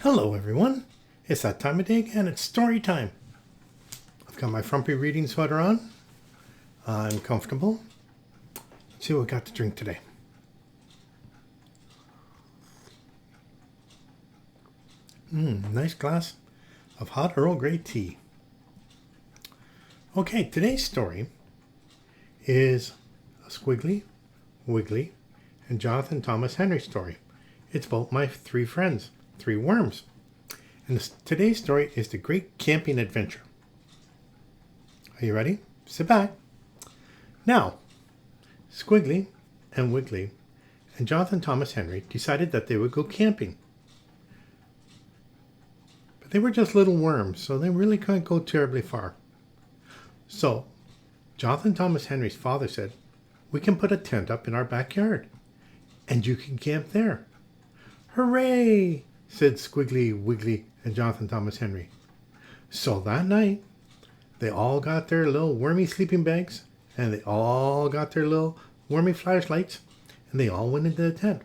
Hello everyone, it's that time of day again, it's story time. I've got my frumpy reading sweater on, I'm comfortable. Let's see what we got to drink today. Nice glass of hot Earl Grey tea. Okay, today's story is a Squiggly, Wiggly, and Jonathan Thomas Henry story. It's about my three friends, three worms. And today's story is the Great Camping Adventure. Are you ready? Sit back. Now, Squiggly and Wiggly and Jonathan Thomas Henry decided that they would go camping. But they were just little worms, so they really couldn't go terribly far. So, Jonathan Thomas Henry's father said, "We can put a tent up in our backyard, and you can camp there." "Hooray!" said Squiggly, Wiggly, and Jonathan Thomas Henry. So that night, they all got their little wormy sleeping bags, and they all got their little wormy flashlights, and they all went into the tent.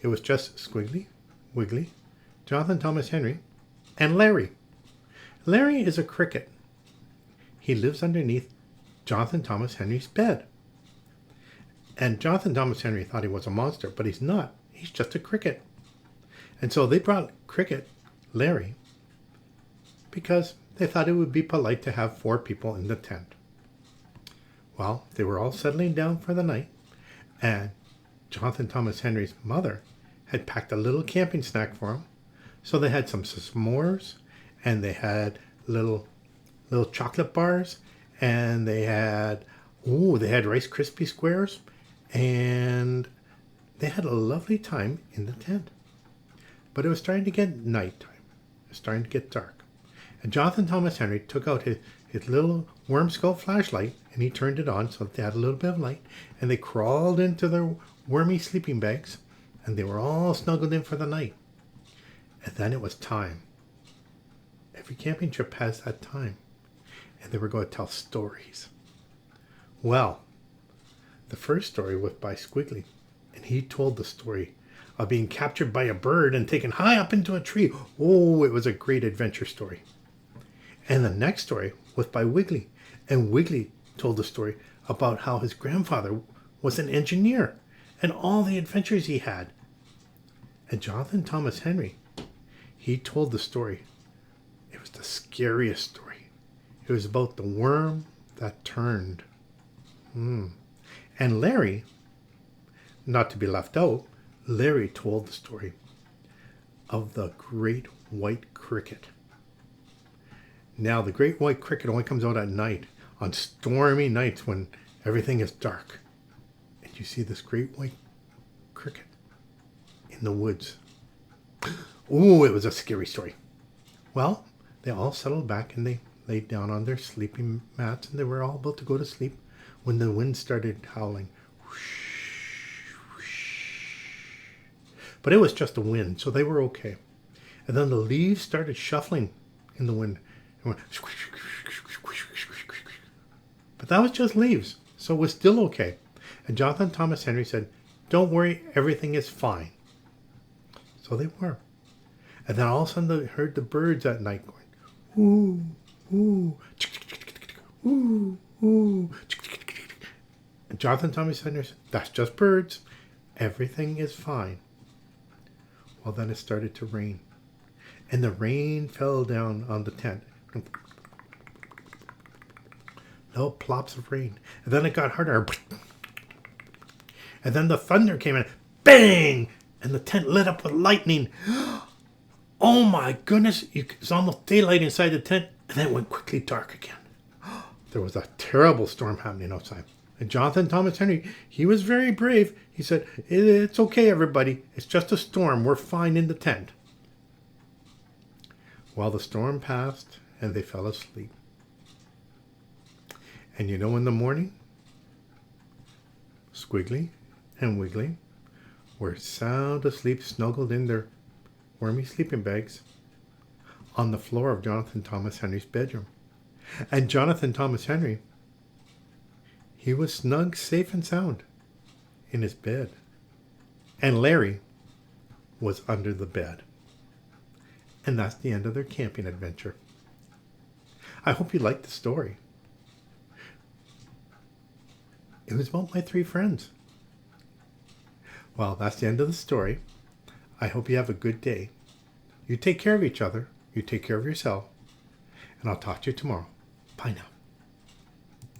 It was just Squiggly, Wiggly, Jonathan Thomas Henry, and Larry. Larry is a cricket. He lives underneath Jonathan Thomas Henry's bed. And Jonathan Thomas Henry thought he was a monster, but he's not. He's just a cricket. And so they brought Cricket, Larry, because they thought it would be polite to have four people in the tent. Well, they were all settling down for the night, and Jonathan Thomas Henry's mother had packed a little camping snack for him. So they had some s'mores, and they had little chocolate bars, and they had Rice Krispie squares, and they had a lovely time in the tent. But it was starting to get nighttime. It was starting to get dark. And Jonathan Thomas Henry took out his little worm skull flashlight, and he turned it on so that they had a little bit of light, and they crawled into their wormy sleeping bags, and they were all snuggled in for the night. And then it was time. Every camping trip has that time. And they were going to tell stories. Well, the first story was by Squiggly, and he told the story of being captured by a bird and taken high up into a tree. Oh, it was a great adventure story. And the next story was by Wiggly, and Wiggly told the story about how his grandfather was an engineer and all the adventures he had. And Jonathan Thomas Henry, he told the story. It was the scariest story. It was about the worm that turned. And Larry, not to be left out, Larry told the story of the great white cricket. Now, the great white cricket only comes out at night, on stormy nights when everything is dark. And you see this great white cricket in the woods. Oh, it was a scary story. Well, they all settled back and they laid down on their sleeping mats, and they were all about to go to sleep when the wind started howling. But it was just a wind, so they were okay. And then the leaves started shuffling in the wind. But that was just leaves, so it was still okay. And Jonathan Thomas Henry said, "Don't worry, everything is fine." So they were. And then all of a sudden they heard the birds at night going, "Ooh, ooh, ooh, ooh." And Jonathan Thomas Henry said, "That's just birds. Everything is fine." Well, then it started to rain. And the rain fell down on the tent. Little plops of rain. And then it got harder. And then the thunder came in. Bang! And the tent lit up with lightning. Oh my goodness. It was almost daylight inside the tent. And then it went quickly dark again. There was a terrible storm happening outside. And Jonathan Thomas Henry, he was very brave. He said, "It's okay, everybody. It's just a storm. We're fine in the tent." Well, the storm passed and they fell asleep. And you know, in the morning, Squiggly and Wiggly were sound asleep, snuggled in their wormy sleeping bags on the floor of Jonathan Thomas Henry's bedroom. And Jonathan Thomas Henry, he was snug, safe, and sound in his bed. And Larry was under the bed. And that's the end of their camping adventure. I hope you liked the story. It was about my three friends. Well, that's the end of the story. I hope you have a good day. You take care of each other. You take care of yourself. And I'll talk to you tomorrow. Bye now.